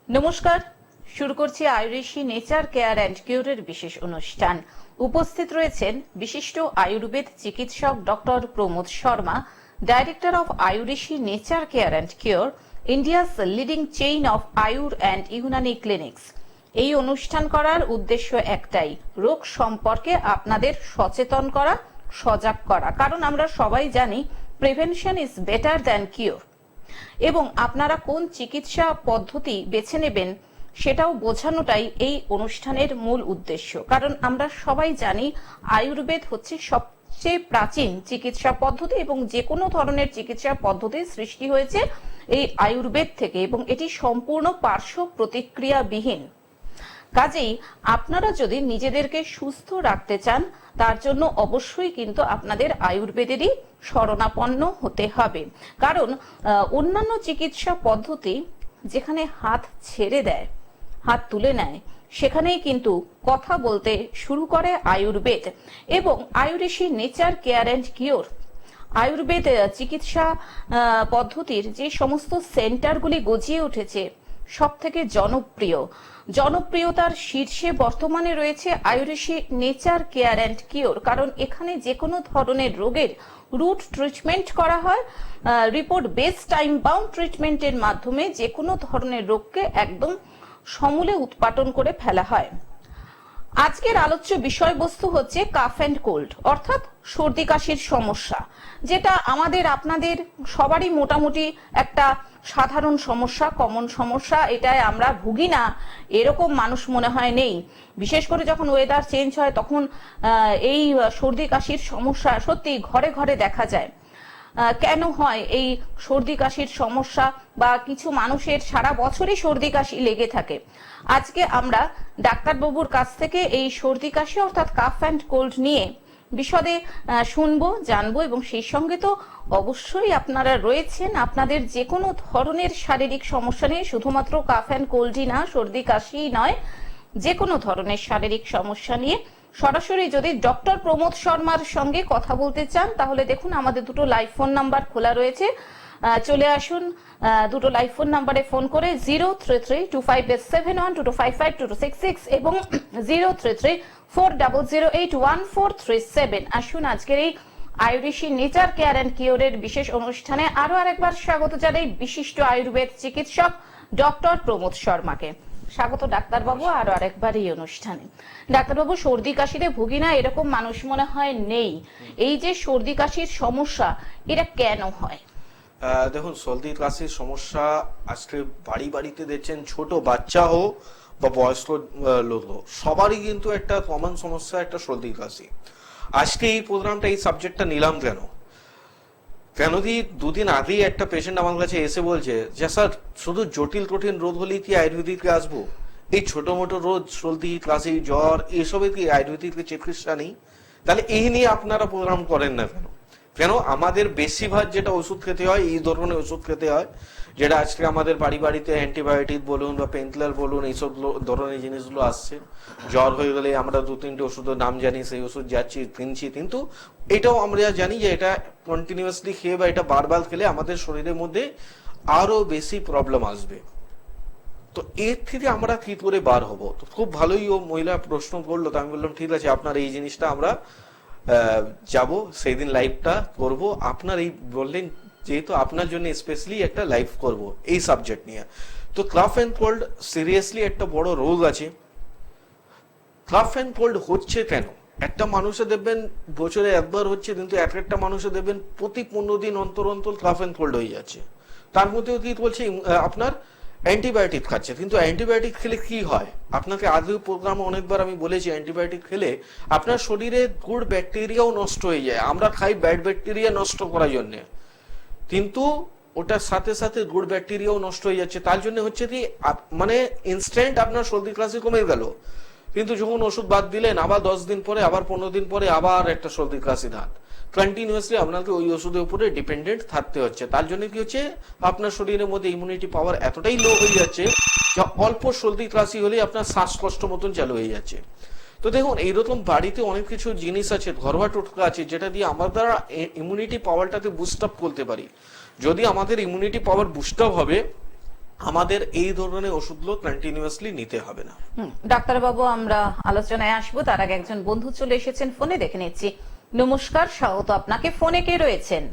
নমস্কার, শুরু করছি আয়ুরেশি নেচার কেয়ার অ্যান্ড কিউরের বিশেষ অনুষ্ঠান। উপস্থিত রয়েছেন বিশিষ্ট আয়ুর্বেদ চিকিৎসক doctor Pramod Sharma, director of Ayureshi nature care and cure, India's leading chain of Ayur and Unani clinics. এই অনুষ্ঠান করার উদ্দেশ্য একটাই, রোগ সম্পর্কে আপনাদের সচেতন করা, সজাগ করা। কারণ আমরা সবাই জানি প্রিভেনশন ইজ বেটার দ্যান কিউর, এবং আপনারা কোন চিকিৎসা পদ্ধতি বেছে নেবেন সেটাও বোঝানোটাই এই অনুষ্ঠানের মূল উদ্দেশ্য। কারণ আমরা সবাই জানি আয়ুর্বেদ হচ্ছে সবচেয়ে প্রাচীন চিকিৎসা পদ্ধতি, এবং যে কোনো ধরনের চিকিৎসা পদ্ধতির সৃষ্টি হয়েছে এই আয়ুর্বেদ থেকে, এবং এটি সম্পূর্ণ পার্শ্ব প্রতিক্রিয়াবিহীন। কাজেই আপনারা যদি নিজেদেরকে সুস্থ রাখতে চান, তার জন্য অবশ্যই কিন্তু আপনাদের আয়ুর্বেদেরই শরণাপন্ন হতে হবে। কারণ অন্যান্য চিকিৎসা পদ্ধতি যেখানে হাত ছেড়ে দেয়, হাত তুলে নেয়, সেখানেই কিন্তু কথা বলতে শুরু করে আয়ুর্বেদ। এবং Ayureshi nature care and cure Ayurveda চিকিৎসা পদ্ধতির যে সমস্ত সেন্টারগুলি গজিয়ে উঠেছে, সব থেকে জনপ্রিয়তার শীর্ষে বর্তমানে রয়েছে আয়ুরেশি নেচার কেয়ার অ্যান্ড কিওর। কারণ এখানে যে কোনো ধরনের রোগের রুট ট্রিটমেন্ট করা হয়, রিপোর্ট বেস টাইম বাউন্ড ট্রিটমেন্টের মাধ্যমে যে কোনো ধরনের রোগকে একদম সমূলে উৎপাটন করে ফেলা হয়। আজকের আলোচ্য বিষয়বস্তু হচ্ছে কাফ অ্যান্ড কোল্ড, অর্থাৎ সর্দি কাশির সমস্যা, যেটা আমাদের আপনাদের সবারই মোটামুটি একটা সাধারণ সমস্যা, কমন সমস্যা। এটাই আমরা ভুগি না এরকম মানুষ মনে হয় নেই। বিশেষ করে যখন ওয়েদার চেঞ্জ হয়, তখন এই সর্দি কাশির সমস্যা সত্যি ঘরে ঘরে দেখা যায়। কেন হয় এই সর্দি কাশির সমস্যা, বা কিছু মানুষের সারা বছরই সর্দি কাশি লেগে থাকে? আজকে আমরা ডাক্তারবাবুর কাছ থেকে এই সর্দি কাশি অর্থাৎ কাফ অ্যান্ড কোল্ড নিয়ে বিশদে শুনবো, জানবো। এবং সেই সঙ্গে তো অবশ্যই আপনারা রয়েছেন, আপনাদের যে কোনো ধরনের শারীরিক সমস্যা নিয়ে, শুধুমাত্র কাফ অ্যান্ড কোল্ডই না, সর্দি কাশি নয়, যে কোনো ধরনের শারীরিক সমস্যা নিয়ে সরাসরি যদি ডক্টর প্রমোদ শর্মার সঙ্গে কথা বলতে চান, তাহলে দেখুন আমাদের দুটো লাইভ ফোন নাম্বার খোলা রয়েছে। চলে আসুন দুটো লাইভ ফোন নাম্বারে ফোন করে 03325712255266 এবং 033400814437। আসুন আজকের এই আয়ুরেশি নেচার কেয়ার অ্যান্ড কিওরের বিশেষ অনুষ্ঠানে আরো আরেকবার স্বাগত জানাই বিশিষ্ট আয়ুর্বেদ চিকিৎসক ডক্টর প্রমোদ শর্মাকে। স্বাগত ডাক্তারবাবু আরো আরেকবার এই অনুষ্ঠানে। ডাক্তারবাবু, সর্দি কাশিতে ভুগি না এরকম মানুষ মনে হয় নেই। এই যে সর্দি কাশির সমস্যা, এটা কেন হয়? দেখুন, সর্দি কাশির সমস্যা আজকে বাড়ি বাড়িতে দেখছেন, ছোট বাচ্চা হোক বা বয়স্ক লোক হোক, সবারই কিন্তু একটা কমন সমস্যা, একটা সর্দি কাশি। আজকে এই প্রোগ্রামটা, এই সাবজেক্টটা নিলাম কেন দি দুদিন আগেই একটা পেশেন্ট আমার কাছে এসে বলছে যে স্যার, শুধু জটিল কঠিন রোগ হলেই কি আয়ুর্বেদিকে আসবো? এই ছোট মোটো রোগ, সর্দি কাশি জ্বর, এসবে কি আয়ুর্বেদিকে চিকিৎসা নেই? তাহলে এই নিয়ে আপনারা প্রোগ্রাম করেন না কেন? কেন আমাদের বেশিরভাগ যেটা ওষুধ খেতে হয়, এই ধরনের ওষুধ খেতে হয়, যেটা আজকে আমাদের বাড়ি বাড়িতে অ্যান্টিবায়োটিক বলুন বা পেনকিলার বলুন, এইসব ধরনের জিনিসগুলো আসছে। জ্বর হয়ে গেলে আমরা 2-3টে ওষুধের নাম জানি, সেই ওষুধ যাচ্ছি কিনছি, কিন্তু এটাও আমরা জানি যে এটা কন্টিনিউয়াসলি খেয়ে বা এটা বারবার খেলে আমাদের শরীরের মধ্যে আরো বেশি প্রবলেম আসবে। তো এর থেকে আমরা কি করে বার হব? তো খুব ভালোই ও মহিলা প্রশ্ন করলো, তো আমি বললাম ঠিক আছে, আপনার এই জিনিসটা আমরা যাব, সেই দিন লাইভটা করব। আপনার এই বললেন যেহেতু আপনার জন্য স্পেশালি একটা লাইভ করব এই সাবজেক্ট নিয়ে। তো কাফ অ্যান্ড কোল্ড সিরিয়াসলি একটা বড় রোগ আছে। কাফ অ্যান্ড কোল্ড হচ্ছে কেন? একটা মানুষে দেখবেন বছরে একবার হচ্ছে, কিন্তু একটা মানুষে দেখবেন প্রতি 15 দিন অন্তর অন্তর কাফ অ্যান্ড কোল্ড হয়ে যাচ্ছে। তার মধ্যেও কি বলছে, আপনার অ্যান্টিবায়োটিক খাচ্ছে। কিন্তু অ্যান্টিবায়োটিক খেলে কি হয়? আপনাকে আগেও প্রোগ্রামে অনেকবার আমি বলেছি, অ্যান্টিবায়োটিক খেলে আপনার শরীরে গুড ব্যাকটেরিয়াও নষ্ট হয়ে যায়। আমরা খাই ব্যাড ব্যাকটেরিয়া নষ্ট করার জন্য, কিন্তু ওটার সাথে সাথে গুড ব্যাকটেরিয়াও নষ্ট হয়ে যাচ্ছে। তার জন্য হচ্ছে কি, মানে ইনস্ট্যান্ট আপনার সর্দি কাশি কমে গেল, কিন্তু যখন ওষুধ বাদ দিলেন, আবার 10 দিন পরে, আবার 15 দিন পরে আবার একটা সর্দি কাশি ধাত, কন্টিনিউয়াসলি আপনাকে ওই ওষুধের উপরে ডিপেন্ডেন্ট থাকতে হচ্ছে। তার জন্য কি হচ্ছে, আপনার শরীরের মধ্যে ইমিউনিটি পাওয়ার এতটাই লো হয়ে যাচ্ছে, যা অল্প সর্দি কাশি হলে আপনার শ্বাসকষ্ট মতন চালু হয়ে যাচ্ছে। তো দেখুন, এইরকম বাড়িতে অনেক কিছু জিনিস আছে, ঘরোয়া টোটকা আছে, যেটা দিয়ে আমরা দ্বারা ইমিউনিটি পাওয়ারটাকে বুস্ট আপ করতে পারি। যদি আমাদের ইমিউনিটি পাওয়ার বুস্ট আপ হবে, আমাদের এই ধরনের ওষুধগুলো কন্টিনিউয়াসলি নিতে হবে না। ডাক্তারবাবু, আমরা আলোচনায় আসবো তার আগে একজন বন্ধু চলে এসেছেন, ফোনে দেখে নিচ্ছি। নমস্কার, স্বাগত আপনাকে। ফোনে কে রয়েছেন?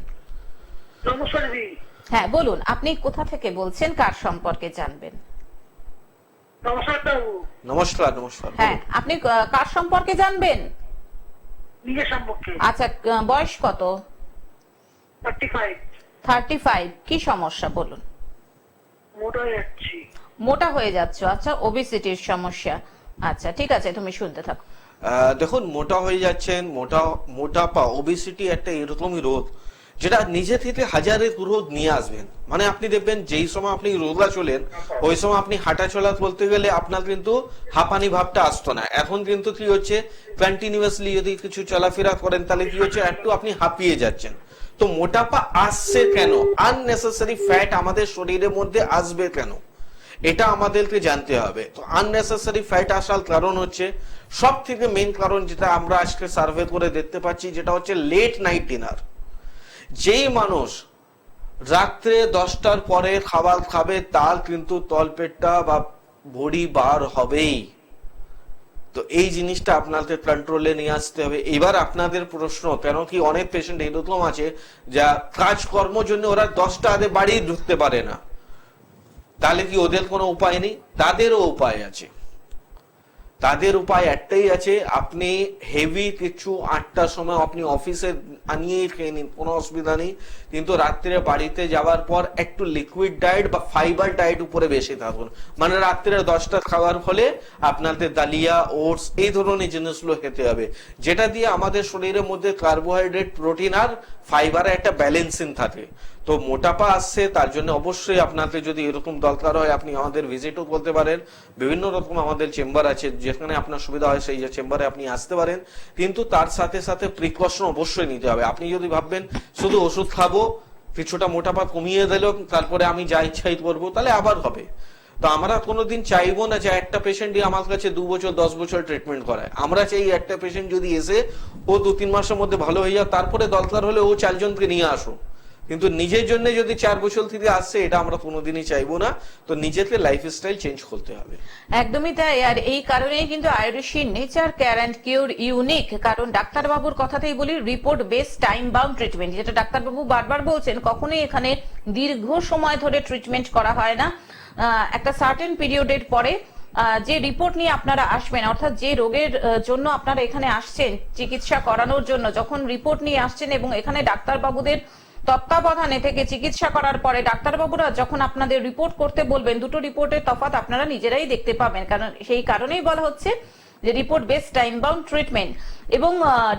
নমস্কার দিদি। হ্যাঁ বলুন, আপনি কোথা থেকে বলছেন, কার সম্পর্কে জানবেন? নমস্কার বাবু। নমস্কার। নমস্কার। হ্যাঁ, আপনি কার সম্পর্কে জানবেন? নিজের সম্পর্কে। আচ্ছা, বয়স কত? 35। 35। কি সমস্যা বলুন? মোটা হয়ে যাচ্ছি। মোটা হয়ে যাচ্ছে, আচ্ছা, ওবেসিটির সমস্যা। আচ্ছা ঠিক আছে, তুমি শুনতে থাকো। দেখুন, মোটা হয়ে যাচ্ছেন, মোটাপা ওবেসিটি একটা এরকমই রোগ যেটা নিজে থেকে হাজারের রোগ নিয়ে আসবেন। মানে আপনি দেখবেন যেই সময় আপনি রোগা চলেন ওই সময় আপনি হাঁটা চলা করতে গেলে আপনার কিন্তু হাঁপানি ভাবটা আসতো না। এখন কিন্তু কি হচ্ছে, কন্টিনিউয়াসলি যদি কিছু চলাফেরা করেন তাহলে কি হচ্ছে, একটু আপনি হাঁপিয়ে যাচ্ছেন। তো মোটাপা আসছে কেন? আননেসেসারি ফ্যাট আমাদের শরীরের মধ্যে আসবে কেন, এটা আমাদেরকে জানতে হবে। তো আননেসেসারি ফ্যাট আসার কারণ হচ্ছে, সব থেকে মেইন কারণ যেটা আমরা আজকে সার্ভে করে দেখতে পাচ্ছি, যেটা হচ্ছে লেট নাইট ডিনার। যেই মানুষ রাত্রে 10টার পরে খাবার খাবে তার কিন্তু তলপেটটা বা বডি বার হবেই। তো এই জিনিসটা আপনাদের কন্ট্রোলে নিয়ে আসতে হবে। এবার আপনাদের প্রশ্ন, কেন কি অনেক পেশেন্ট এরকম আছে যা কাজকর্ম জন্য ওরা 10টা আগে বাড়ি ঢুকতে পারে না, তাহলে কি ওদের কোনো উপায় নেই? তাদেরও উপায় আছে। তাদের উপায় একটাই আছে, আপনি হেভি কিছু 8টার সময় আপনি অফিসে আনিয়েই খেয়ে নিন, কোনো অসুবিধা নেই। কিন্তু রাত্রে বাড়িতে যাওয়ার পর একটু লিকুইড ডায়েট বা ফাইবার ডায়েট উপরে বেশি থাকুন। মানে রাত্রে 10টা খাওয়ার ফলে আপনাদের ডালিয়া, ওটস এই ধরনের জিনিসগুলো খেতে হবে, যেটা দিয়ে আমাদের শরীরের মধ্যে কার্বোহাইড্রেট, প্রোটিন আর ফাইবারের একটা ব্যালেন্সিং থাকে। তো মোটাপা আসছে, তার জন্য অবশ্যই আপনাকে যদি এরকম দরকার হয় আপনি আমাদের ভিজিটও করতে পারেন। বিভিন্ন রকম আমাদের চেম্বার আছে, যেখানে আপনার সুবিধা হয় সেই চেম্বারে আপনি আসতে পারেন। কিন্তু তার সাথে সাথে প্রিকশন অবশ্যই নিতে হবে। আপনি যদি ভাববেন শুধু ওষুধ খাবো, কিছুটা মোটাপা কমিয়ে দিল, তারপরে আমি যা ইচ্ছাই করবো, তাহলে আবার হবে। তো আমরা কোনোদিন চাইবো না যে একটা পেশেন্টই আমার কাছে 2 বছর 10 বছর ট্রিটমেন্ট করায়। আমরা চাই একটা পেশেন্ট যদি এসে ও 2-3 মাসের মধ্যে ভালো হয়ে যায়, তারপরে দরকার হলে ও 4 জনকে নিয়ে আসো। কিন্তু নিজের জন্য যদি 4 বছর থেকে আসছে, এটা আমরা কোনোদিনই চাইবো না। তো নিজেকে লাইফস্টাইল চেঞ্জ করতে হবে। একদমই তাই। আর এই কারণেই কিন্তু আয়ুর্বেশী নেচার কেয়ার অ্যান্ড কিউর ইউনিক। কারণ ডাক্তারবাবুর কথাতেই বলি, report base time bound treatment, যেটা ডাক্তারবাবু বারবার বলছেন, কখনোই এখানে দীর্ঘ সময় ধরে ট্রিটমেন্ট করা হয় না। একটা সার্টেন পিরিয়ডের পরে যে রিপোর্ট নিয়ে আপনারা আসবেন, অর্থাৎ যে রোগের জন্য আপনারা এখানে আসছেন চিকিৎসা করানোর জন্য, যখন রিপোর্ট নিয়ে আসছেন এবং এখানে ডাক্তারবাবুদের তত্ত্বাবধানে থেকে চিকিৎসা করার পরে ডাক্তারবাবুরা যখন আপনাদের রিপোর্ট করতে বলবেন, দুটো রিপোর্টের তফাৎ আপনারা নিজেরাই দেখতে পাবেন। কারণ সেই কারণেই বলা হচ্ছে যে report base time bound treatment. এবং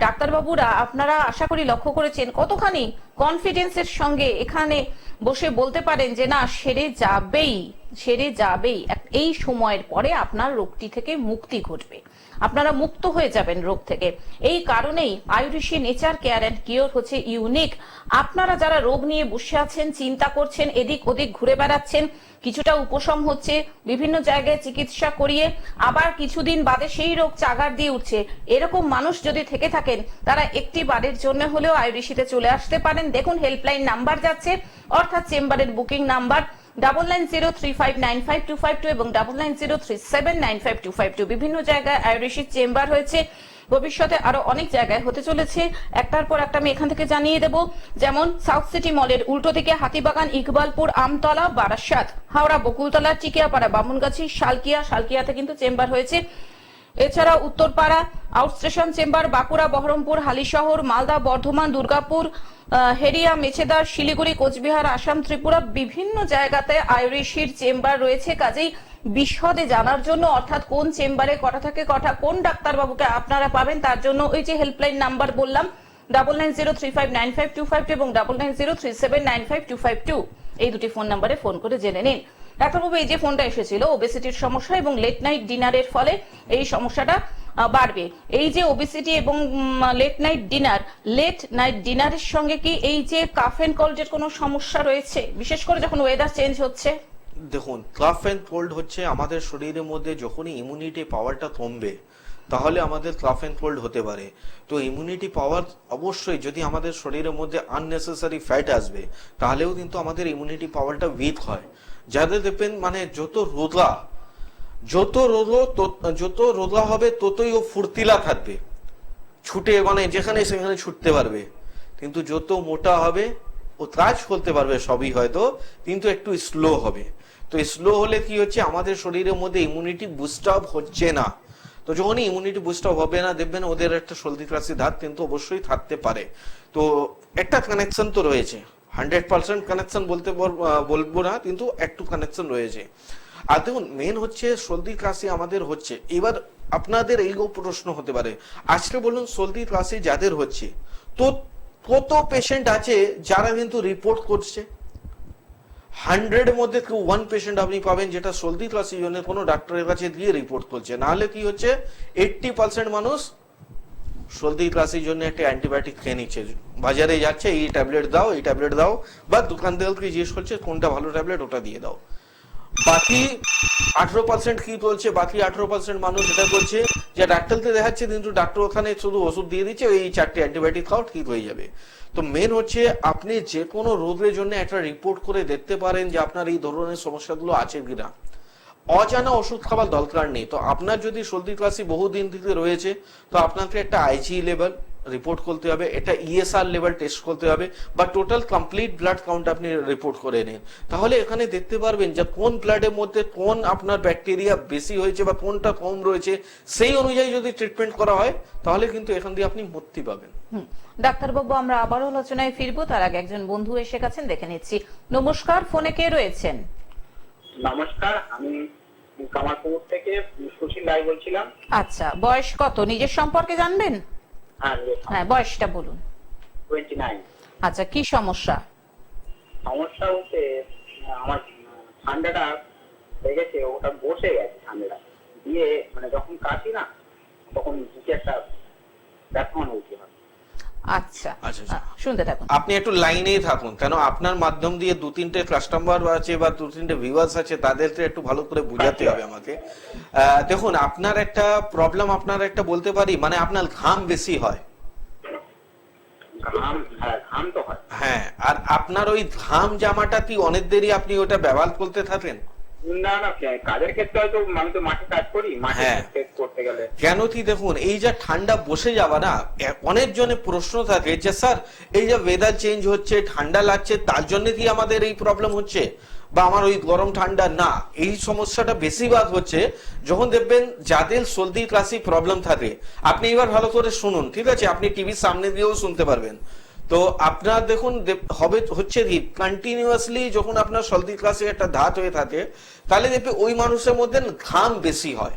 ডাক্তারবাবুরা, আপনারা আশা করি লক্ষ্য করেছেন কতখানি কনফিডেন্সের সঙ্গে এখানে বসে বলতে পারেন যে না, সেরে যাবেই, সেরে যাবেই। এই সময়ের পরে আপনার রোগটি থেকে মুক্তি ঘটবে, আপনারা মুক্ত হয়ে যাবেন রোগ থেকে। এই কারণেই আয়ুর্বেশী নেচার কেয়ার অ্যান্ড কিওর হচ্ছে ইউনিক। আপনারা যারা রোগ নিয়ে বসে আছেন, চিন্তা করছেন, এদিক ওদিক ঘুরে বেড়াচ্ছেন, কিছুটা উপশম হচ্ছে, বিভিন্ন জায়গায় চিকিৎসা করিয়ে আবার কিছুদিন বাদে সেই রোগ চাগার দিয়ে উঠছে, এরকম মানুষ যদি থেকে থাকেন, তারা একটি বারের জন্য হলেও আয়ুর্বেশীতে চলে আসতে পারেন। দেখুন, হেল্পলাইন নাম্বার যাচ্ছে, অর্থাৎ চেম্বারের বুকিং নাম্বার 9903595252 এবং 9903795252। বিভিন্ন জায়গায় আয়ুর্বেশিক চেম্বার হয়েছে, ভবিষ্যতে আরো অনেক জায়গায় হতে চলেছে। একটার পর একটা আমি এখান থেকে জানিয়ে দেব। যেমন সাউথ সিটি মলের উল্টো দিকে হাতিবাগান, ইকবালপুর, আমতলা, বারাসাত, হাওড়া বকুলতলা, টিকিয়াপাড়া, বামুনগাছি, শালকিয়াতে কিন্তু চেম্বার হয়েছে। এছাড়া উত্তরপাড়া আউটস্টেশন চেম্বার, বাঁকুড়া, বহরমপুর, হালিশহর, মালদা, বর্ধমান, দুর্গাপুর, হেরিয়া, মেছেদার, শিলিগুড়ি, কোচবিহার, আসাম, ত্রিপুরা, বিভিন্ন জায়গাতে আয়ুর্বেশীর চেম্বার রয়েছে। কাজেই বিশদে জানার জন্য, অর্থাৎ কোন চেম্বারে কটা থেকে কটা কোন ডাক্তারবাবুকে আপনারা পাবেন, তার জন্য ওই যে হেল্পলাইন নাম্বার বললাম 9903595252 এবং 9903795252, এই দুটি ফোন নাম্বারে ফোন করে জেনে নিন। ডাক্তারবাবু, এই যে ফোনটা এসেছিল ওবেসিটির সমস্যা এবং লেট নাইট ডিনারের ফলে এই সমস্যাটা বাড়বে, এই যে ওবেসিটি এবং লেট নাইট ডিনারের সঙ্গে কি এই যে কাফ এন্ড কোল্ডের কোনো সমস্যা রয়েছে, বিশেষ করে যখন ওয়েদার চেঞ্জ হচ্ছে? দেখুন, কাফ এন্ড কোল্ড হচ্ছে আমাদের শরীরের মধ্যে যখনই ইমিউনিটি পাওয়ারটা কমবে, তাহলে আমাদের কাফ এন্ড কোল্ড হতে পারে। তো ইমিউনিটি পাওয়ার অবশ্যই, যদি আমাদের শরীরের মধ্যে আননেসেসারি ফ্যাট আসবে তাহলেও কিন্তু আমাদের ইমিউনিটি পাওয়ারটা উইক হয়। যাদের দেখবেন মানে যত রোগা হবে ততই ও ফুর্তিলা থাকবে, ছুটে মানে যেখানে সেখানে ছুটতে পারবে। কিন্তু যত মোটা হবে ও কাজ করতে পারবে সবই হয়তো, কিন্তু একটু স্লো হবে। তো স্লো হলে কি হচ্ছে, আমাদের শরীরের মধ্যে ইমিউনিটি বুস্ট আপ হচ্ছে না। তো যখনই ইমিউনিটি বুস্ট আপ হবে না, দেখবেন ওদের একটা সর্দি কাশি ধাত কিন্তু অবশ্যই থাকতে পারে। তো একটা কানেকশন তো রয়েছে, 100% কানেকশন বলবো না, কিন্তু একটু কানেকশন রয়েছে। আর দেখুন মেন হচ্ছে সর্দি কাশি আমাদের হচ্ছে। এবার আপনাদের এই প্রশ্ন হতে পারে, আজকে বলুন সর্দি কাশি যাদের হচ্ছে, তো কত পেশেন্ট আছে যারা কিন্তু রিপোর্ট করছে? 100 এর মধ্যে 1 পেশেন্ট আপনি পাবেন যেটা সর্দি কাশির জন্য কোনো ডাক্তারের কাছে গিয়ে রিপোর্ট করছে। নাহলে কি হচ্ছে, 80% মানুষ সর্দি কাশির জন্য একটা অ্যান্টিবায়োটিক খেয়ে নিচ্ছে, বাজারে যাচ্ছে এই ট্যাবলেট দাও, বা দোকানদারকে জিজ্ঞেস করছে কোনটা ভালো ট্যাবলেট, ওটা দিয়ে দাও। বাকি 18% কি বলছে, বাকি 18% মানুষ এটা করছে যে ডাক্তারকে দেখাচ্ছে, কিন্তু ডাক্তার ওখানে শুধু ওষুধ দিয়ে দিচ্ছে, এই 4টে অ্যান্টিবায়োটিক খাও ঠিক হয়ে যাবে। তো মেন হচ্ছে আপনি যে কোনো রোগের জন্য একটা রিপোর্ট করে দেখতে পারেন যে আপনার এই ধরনের সমস্যাগুলো আছে কিনা। অজানা ওষুধ খাবার দরকার নেই। তো আপনার যদি সর্দি কাশি বহুদিন থেকে রয়েছে, তো আপনাকে একটা আইজি লেভেল রিপোর্ট করতে হবে, এটা ইএসআর লেভেল টেস্ট করতে হবে, বা টোটাল কমপ্লিট ব্লাড কাউন্ট আপনি রিপোর্ট করে নিন। তাহলে এখানে দেখতে পারবেন যে কোন ব্লাডের মধ্যে কোন আপনার ব্যাকটেরিয়া বেশি হয়েছে বা কোনটা কম রয়েছে, সেই অনুযায়ী যদি ট্রিটমেন্ট করা হয় তাহলে কিন্তু এখান দিয়ে আপনি মুক্তি পাবেন। ডাক্তারবাবু, আমরা আবারও আলোচনায় ফিরবো, তার আগে একজন বন্ধু এসে গেছেন, দেখে নিচ্ছি। নমস্কার, ফোনে কে রয়েছেন? নমস্কার, আমি কামারপুকুর থেকে সুশীল রায় বলছিলাম। আচ্ছা, বয়স কত নিজের সম্পর্কে জানবেন? হ্যাঁ, বয়সটা বলুন। 29। আচ্ছা, কি সমস্যা? সমস্যা হচ্ছে আমার ঠান্ডাটা লেগেছে, ওটা বসে গেছে ঠান্ডাটা দিয়ে, মানে যখন কাশি না তখন বুকে একটা ব্যথা অনুভূতি হয়। আচ্ছা, আচ্ছা, শুনতে থাকুন। আপনি একটু লাইনেই থাকুন, কেন আপনার মাধ্যম দিয়ে 2-3টে কাস্টমার আছে বা 2-3টে ভিউয়ার্স আছে, তাদেরকে একটু ভালো করে বুঝাতে হবে আমাকে। দেখুন আপনার একটা প্রবলেম, আপনার একটা বলতে পারি, মানে আপনার ঘাম বেশি হয়। ঘাম তো হয়। হ্যাঁ, আর আপনার ওই ঘাম জামাটা কি অনেক দেরি আপনি ওটা ব্যবহার করতে থাকেন? না, কাজের ক্ষেত্রে হয়তো আমি তো মাঠে কাজ করি, মাঠে করতে গেলে কেন কি দেখুন, এই যে ঠান্ডা বসে যাওয়া না, অনেক জনের প্রশ্ন থাকে যে স্যার এই যে ওয়েদার চেঞ্জ হচ্ছে, ঠান্ডা লাগছে, তার জন্য কি আমাদের এই প্রবলেম হচ্ছে, বা আমার ওই গরম ঠান্ডা না। এই সমস্যাটা বেশিরভাগ হচ্ছে যখন দেখবেন যাদের সর্দি কাশি প্রবলেম থাকে। আপনি এবার ভালো করে শুনুন, ঠিক আছে? আপনি টিভির সামনে দিয়েও শুনতে পারবেন। তো আপনার দেখুন হচ্ছে কি, কন্টিনিউয়াসলি যখন আপনার সর্দি কাশি একটা ধাত হয়ে থাকে, তাহলে দেখবে ওই মানুষের মধ্যে ঘাম বেশি হয়।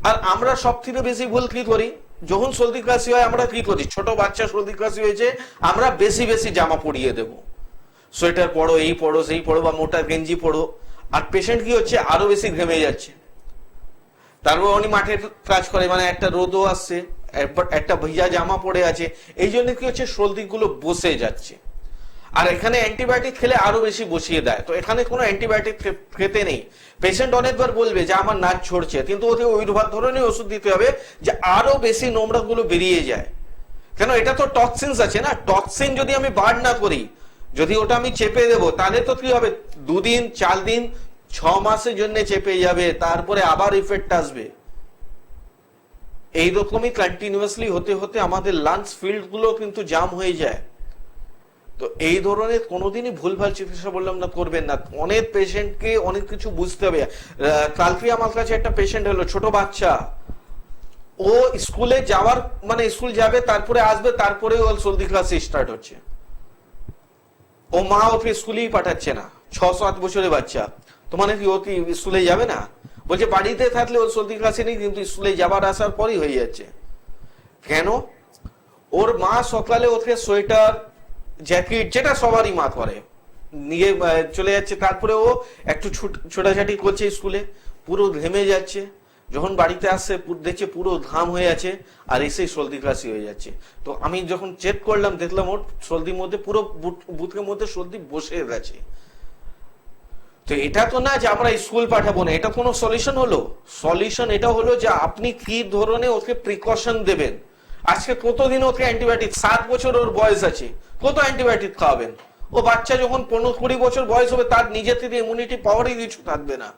আর আমরা সব থেকে বেশি ভুল কি করি, যখন সর্দি কাশি হয় আমরা কি করি, ছোট বাচ্চা সর্দি কাশি হয়েছে, আমরা বেশি বেশি জামা পরিয়ে দেব, সোয়েটার পরো, এই পরো, সেই পরো, বা মোটা গেঞ্জি পরো। আর পেশেন্ট কি হচ্ছে, আরো বেশি ঘেমে যাচ্ছে। তারপর উনি মাঠে কাজ করে, মানে একটা রোদও আসছে, একটা ভিজা জামা পড়ে আছে, এই জন্য কি হচ্ছে, সর্দি গুলো বসে যাচ্ছে। আর এখানে অ্যান্টিবায়োটিক খেলে আরো বেশি বসিয়ে দেয়। তো এখানে কোনো অ্যান্টিবায়োটিক খেতে নেই। পেশেন্ট অনেকবার বলবে যে আমার নাক ছড়ছে, কিন্তু ওকে ওই ধরনের ওষুধ দিতে হবে যে আরো বেশি নোংরা গুলো বেরিয়ে যায়। কেন, এটা তো টক্সিনস আছে না, টক্সিন যদি আমি বার না করি, যদি ওটা আমি চেপে দেবো, তাহলে তো কি হবে, 2 দিন 4 দিন 6 মাসের জন্য চেপে যাবে, তারপরে আবার ইফেক্ট আসবে। এইরকমই কন্টিনিউয়াসলি হতে হতে আমাদের লাংস ফিল্ড গুলো কিন্তু জাম হয়ে যায়। তো এই ধরনের কোনোদিনই ভুলভাল চিকিৎসা বললাম না করবেন না। অনেক পেশেন্টকে অনেক কিছু বুঝতে হবে। কালকে আমার কাছে একটা পেশেন্ট হলো, ছোট বাচ্চা, ও স্কুলে যাওয়ার মানে স্কুল যাবে, তারপরে আসবে, তারপরে ওর সর্দি কাশি স্টার্ট হচ্ছে। ও মা ওকে স্কুলেই পাঠাচ্ছে না, 6-7 বছরের বাচ্চা। তো মানে কি ও কি স্কুলে যাবে না? বলছে বাড়িতে থাকলে ওর সর্দি কাশি নেই, কিন্তু স্কুলে যাবার আসার পরই হয়ে যাচ্ছে। কেন? ওর মা সকালে ওকে সোয়েটার, জ্যাকেট, যেটা সবারই মা করে, নিয়ে চলে যাচ্ছে, তারপরে ও একটু ছোটাছাটি করছে স্কুলে, পুরো ঘেমে যাচ্ছে। যখন বাড়িতে আসছে দেখছে পুরো ঘাম হয়ে আছে, আর এসেই সর্দি কাশি হয়ে যাচ্ছে। তো আমি যখন চেক করলাম, দেখলাম ওর সর্দির মধ্যে পুরো বুকের মধ্যে সর্দি বসে গেছে। তো এটা তো না যে আমরা স্কুল পাঠাবো না, এটা কোনো সলিউশন হলো? সলিউশন এটা হলো যে আপনি কি ধরনের ওকে প্রিকশন দেবেন। আজকে কতদিন ওকে অ্যান্টিবায়োটিক, 7 বছর ওর বয়স আছে, কত অ্যান্টিবায়োটিক খাওয়াবেন? ও ও বাচ্চা যখন 15-20 বছর বয়স হবে তার নিজে থেকে ইমিউনিটি পাওয়ারই কিছু থাকবে না।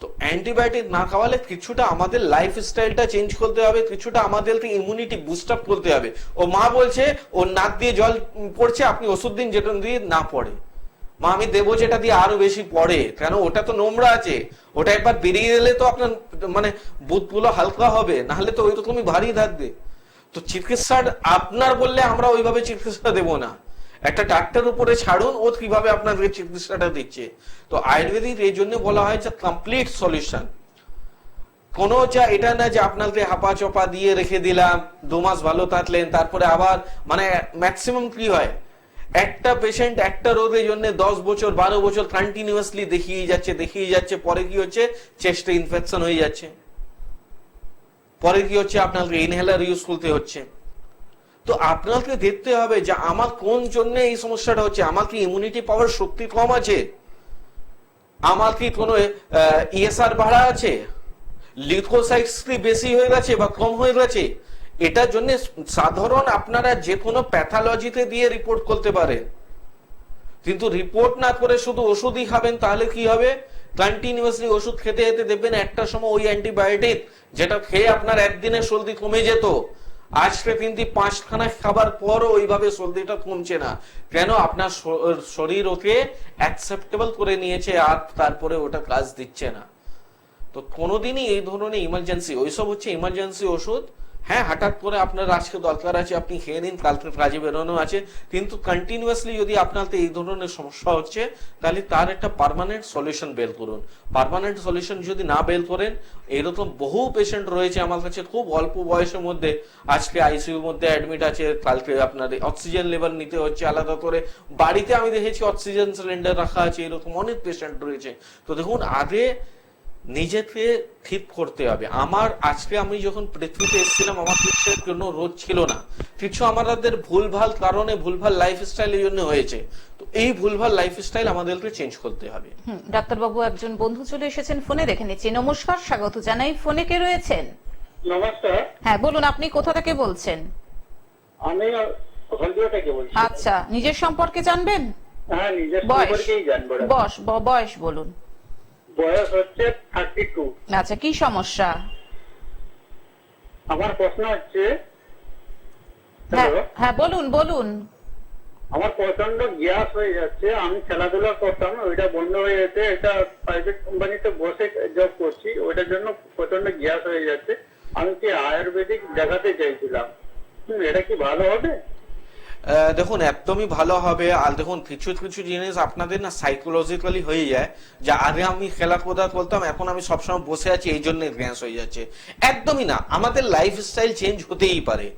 তো অ্যান্টিবায়োটিক না খাওয়ালে কিছুটা আমাদের লাইফ স্টাইলটা চেঞ্জ করতে হবে, কিছুটা আমাদেরকে ইমিউনিটি বুস্ট আপ করতে হবে। ও মা বলছে ওর নাক দিয়ে জল পড়ছে, আপনি ওষুধ দিন যেটা দিয়ে না পড়ে। মা আমি দেবো যেটা দিয়ে আরো বেশি পড়ে, কেন ওটা তো নোংরা আছে, ওটা একবার বেরিয়ে এলে তো আপনার মানে বুথগুলো হালকা হবে, নাহলে তো ওই রকমই ভারী থাকবে। তো চিকিৎসা আপনার বললে আমরা ওইভাবে চিকিৎসা দেবো না, একটা ডাক্তার উপরে ছাড়ুন ও কিভাবে আপনাদের চিকিৎসাটা দিচ্ছে। তো আয়ুর্বেদিক এই জন্য বলা হয় যে কমপ্লিট সলিউশন। কোনো যা এটা না যে আপনাকে হাপা চপা দিয়ে রেখে দিলাম, 2 মাস ভালো থাকলেন তারপরে আবার মানে ম্যাক্সিমাম কি হয়, একটা পেশেন্ট একটা রোগের জন্য 10 বছর 12 বছর কন্টিনিউয়াসলি দেখিয়ে যাচ্ছে, পরে কি হচ্ছে চেস্টে ইনফেকশন হয়ে যাচ্ছে, পরে কি হচ্ছে আপনাকে ইনহেলার ইউজ করতে হচ্ছে। তো আপনাকে দেখতে হবে যে আমার কোন জন্য এই সমস্যাটা হচ্ছে, আমার কি ইমিউনিটি পাওয়ার শক্তি কম আছে, আমার কি কোনো ইএসআর বাড়া আছে, লিউকোসাইটস কি বেশি হয়ে গেছে বা কম হয়ে গেছে। এটার জন্য সাধারণ আপনারা যে কোনো প্যাথোলজিতে দিয়ে রিপোর্ট করতে পারেন, কিন্তু রিপোর্ট না করে শুধু ওষুধই খাবেন তাহলে কি হবে, কন্টিনিউয়াসলি ওষুধ খেতে খেতে দেখবেন একটা সময় ওই অ্যান্টিবায়োটিক যেটা খেয়ে আপনার একদিনে সর্দি কমে যেত, আজকে কিন্তু 5 খানা খাবার পরও ওইভাবে সর্দিটা কমছে না। কেন, আপনার শরীর ওকে অ্যাকসেপ্টেবল করে নিয়েছে আর তারপরে ওটা কাজ দিচ্ছে না। তো কোনোদিনই এই ধরনের ইমার্জেন্সি, ওইসব হচ্ছে ইমার্জেন্সি ওষুধ। হ্যাঁ, হঠাৎ করে আপনার আজকে দরকার আছে আপনি খেয়ে নিন, কালকে কাজে বেরোনো আছে, কিন্তু কন্টিনিউয়াসলি যদি আপনার এই ধরনের সমস্যা হচ্ছে তাহলে তার একটা পার্মানেন্ট সলিউশন বের করুন। পার্মানেন্ট সলিউশন যদি না বের করেন, এরকম বহু পেশেন্ট রয়েছে আমার কাছে খুব অল্প বয়সের মধ্যে আজকে আইসিইউর মধ্যে অ্যাডমিট আছে, কালকে আপনার অক্সিজেন লেভেল নিতে হচ্ছে আলাদা করে, বাড়িতে আমি দেখেছি অক্সিজেন সিলিন্ডার রাখা আছে, এরকম অনেক পেশেন্ট রয়েছে। তো দেখুন, আগে নিজেকে ঠিক করতে হবে। আজকে আমি যখন পৃথিবীতে এসেছিলাম আমার কিছু কোনো রোগ ছিল না, কিছু আমাদের ভুলভাল কারণে ভুলভাল লাইফস্টাইলের জন্য হয়েছে। তো এই ভুলভাল লাইফস্টাইল আমাদেরকে চেঞ্জ করতে হবে। ডাক্তারবাবু, একজন বন্ধু চলে এসেছেন ফোনে, দেখে নিচ্ছি। নমস্কার, স্বাগত জানাই। ফোনে কে রয়েছেন? নমস্কার। হ্যাঁ বলুন, আপনি কোথা থেকে বলছেন? আমি হলদিয়া থেকে বলছি। আচ্ছা, নিজের সম্পর্কে জানবেন? হ্যাঁ, নিজের সম্পর্কেই জানবো। বয়স বলুন। বয়স হচ্ছে 32। আচ্ছা, কি সমস্যা? আমার প্রশ্ন হচ্ছে, হ্যাঁ বলুন। আমার প্রচন্ড গ্যাস হয়ে যাচ্ছে, আমি খেলাধুলা করতাম, ওইটা বন্ধ হয়ে যেতে, এটা প্রাইভেট কোম্পানিতে বসে জব করছি, ওইটার জন্য প্রচন্ড গ্যাস হয়ে যাচ্ছে। আমি কি আয়ুর্বেদিক দেখাতে চাইছিলাম, এটা কি ভালো হবে? দেখুন, একদমই ভালো হবে। আর দেখুন, কিছু কিছু জিনিস আপনাদের না সাইকোলজিক্যালি হয়ে যায়, যে আগে আমি খেলাধুলা করতাম এখন আমি সবসময় বসে আছি এই জন্য গ্যাস হয়ে যাচ্ছে। একদমই না, আমাদের লাইফস্টাইল চেঞ্জ হতেই পারে,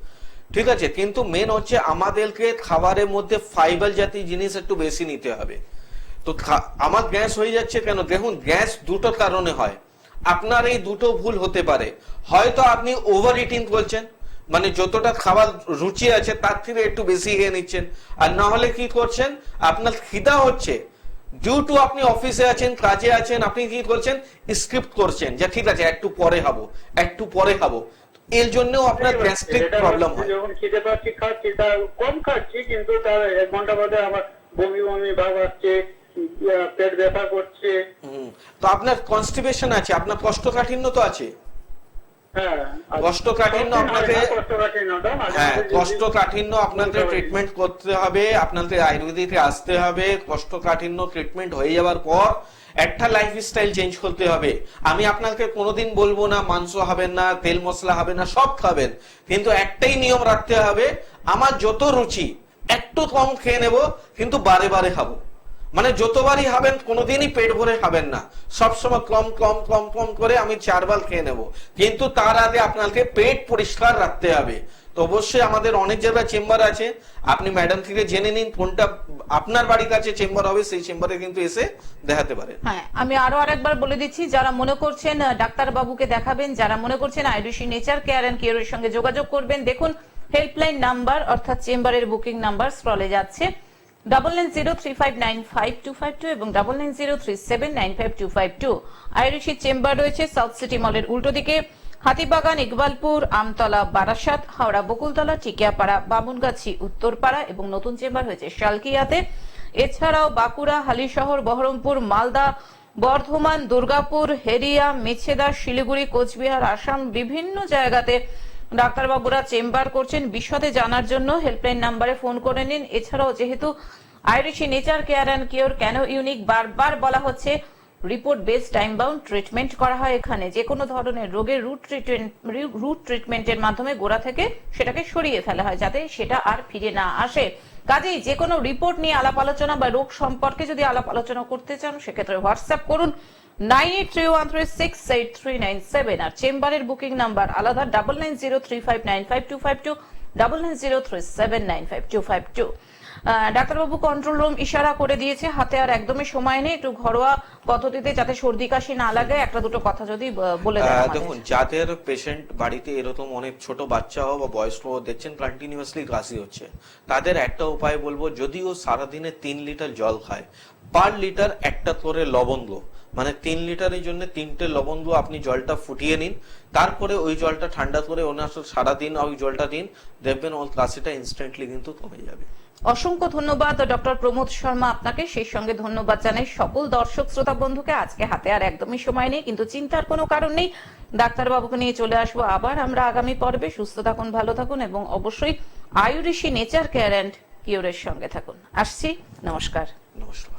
ঠিক আছে, কিন্তু মেন হচ্ছে আমাদেরকে খাবারের মধ্যে ফাইবার জাতীয় জিনিস একটু বেশি নিতে হবে। তো আমার গ্যাস হয়ে যাচ্ছে কেন, দেখুন গ্যাস দুটো কারণে হয়। আপনার এই দুটো ভুল হতে পারে, হয়তো আপনি ওভার ইটিং করছেন, মানে যতটা খাবার রুচি আছে তার থেকে একটু বেশি খেয়ে নিচ্ছেন, আর না হলে কি করছেন, আপনার খিদা হচ্ছে, ডিউ টু আপনি অফিসে আছেন, কাজে আছেন, আপনি কি করছেন, স্কিপ করছেন, যে ঠিক আছে একটু পরে খাবো, এর জন্যও আপনার গ্যাস্ট্রিক প্রবলেম হয়। যখন খিদে পাচ্ছি খাচ্ছি, তার কম খাচ্ছি, কিন্তু তার 1 ঘন্টা বাদে আমার বমি ভাব আসছে, পেট ব্যথা করছে। তো আপনার কনস্টিপেশন আছে, আপনার কোষ্ঠকাঠিন্য তো আছে। কোষ্ঠকাঠিন্য আপনাকে ট্রিটমেন্ট করতে হবে, আপনাকে আয়ুর্বেদিকে আসতে হবে। কোষ্ঠকাঠিন্য ট্রিটমেন্ট হয়ে যাওয়ার পর একটা লাইফস্টাইল চেঞ্জ করতে হবে। আমি আপনাকে কোনোদিন বলবো না মাংস খাবেন না, তেল মশলা খাবেন না, সব খাবেন, কিন্তু একটাই নিয়ম রাখতে হবে, আমার যত রুচি একটু কম খেয়ে নেব, কিন্তু বারে বারে খাবো। মানে যতবারই খাবেন কোনোদিনই পেট ভরে খাবেন না, সবসময় কম কম কম কম করে আমি 4 বার খেয়ে নেব, কিন্তু তার আগে আপনাকে পেট পরিষ্কার রাখতে হবে। তো অবশ্যই আমাদের অনেক জায়গায় চেম্বার আছে, আপনি ম্যাডাম থেকে জেনে নিন কোনটা আপনার বাড়ির কাছে চেম্বার হবে, সেই চেম্বারে কিন্তু এসে দেখাতে পারেন। হ্যাঁ, আমি আরেকবার বলে দিচ্ছি, যারা মনে করছেন ডাক্তার বাবুকে দেখাবেন, যারা মনে করছেন আয়ুর্বেদিক নেচার কেয়ার এন্ড কিউরের সঙ্গে যোগাযোগ করবেন, দেখুন হেল্পলাইন নাম্বার অর্থাৎ চেম্বারের বুকিং নাম্বার স্ক্রলে যাচ্ছে, 9903595252 এবং 9903795252। আয়ুর্বেদিক চেম্বার রয়েছে সাউথ সিটি মলের উল্টো দিকে, হাতিবাগান, ইকবালপুর, আমতলা, বারাসাত, হাওড়া বকুলতলা, টিকিয়াপাড়া, বামুনগাছি, উত্তরপাড়া এবং নতুন চেম্বার হয়েছে শালকিয়াতে। এছাড়াও বাঁকুড়া, হালিশহর, বহরমপুর, মালদা, বর্ধমান, দুর্গাপুর, হেরিয়া, মেছেদা, শিলিগুড়ি, কোচবিহার, আসাম বিভিন্ন জায়গাতে ডাক্তারবাবুরা চেম্বার করছেন। বিশদে জানার জন্য হেল্পলাইন নাম্বারে ফোন করে নিন। এছাড়াও যেহেতু আইরিশি নেচার কেয়ার অ্যান্ড কিওর কেন ইউনিক, বারবার বলা হচ্ছে report based time bound treatment করা হয় এখানে। যে কোনো ধরনের রোগের রুট ট্রিটমেন্টের মাধ্যমে গোড়া থেকে সেটাকে সরিয়ে ফেলা হয় যাতে সেটা আর ফিরে না আসে। কাজেই যে কোনো রিপোর্ট নিয়ে আলাপ আলোচনা বা রোগ সম্পর্কে যদি আলাপ আলোচনা করতে চান সেক্ষেত্রে হোয়াটসঅ্যাপ করুন 9831368397 আর চেম্বারের বুকিং নাম্বার আলাদা 9903595252 9903795252। ডাক্তারবাবু কন্ট্রোল রুম ইশারা করে দিয়েছে, হাতে আর একদমই সময় নেই, একটু ঘরোয়া পদ্ধতিতে যাতে সর্দি কাশি না লাগে একটা দুটো কথা যদি বলে দেন আমাদের। দেখুন, যাদের পেশেন্ট বাড়িতে এরকম অনেক ছোট বাচ্চা হোক বা বয়স্ক দেখছেন কন্টিনিউয়াসলি কাশি হচ্ছে, তাদের একটা উপায় বলবো, যদিও সারাদিনে 3 লিটার জল খায়, পার লিটার একটা করে লবঙ্গ, মানে 3 লিটারের জন্য 3টে লবঙ্গ আপনি জলটা ফুটিয়ে নিন, তারপরে ওই জলটা ঠান্ডা করে ওনার সারাদিন ওই জলটা দিন, দেখবেন ওর কাশিটা ইনস্ট্যান্টলি কিন্তু কমে যাবে। অসংখ্য ধন্যবাদ ডক্টর প্রমোদ শর্মা আপনাকে, সেই সঙ্গে ধন্যবাদ জানাই সকল দর্শক শ্রোতা বন্ধুকে। আজকে হাতে আর একদমই সময় নেই, কিন্তু চিন্তার কোনো কারণ নেই, ডাক্তারবাবুকে নিয়ে চলে আসবো আবার আমরা আগামী পর্বে। সুস্থ থাকুন, ভালো থাকুন এবং অবশ্যই আয়ুরিশি নেচার কেয়ার অ্যান্ড কিওরের সঙ্গে থাকুন। আসছি, নমস্কার। নমস্কার।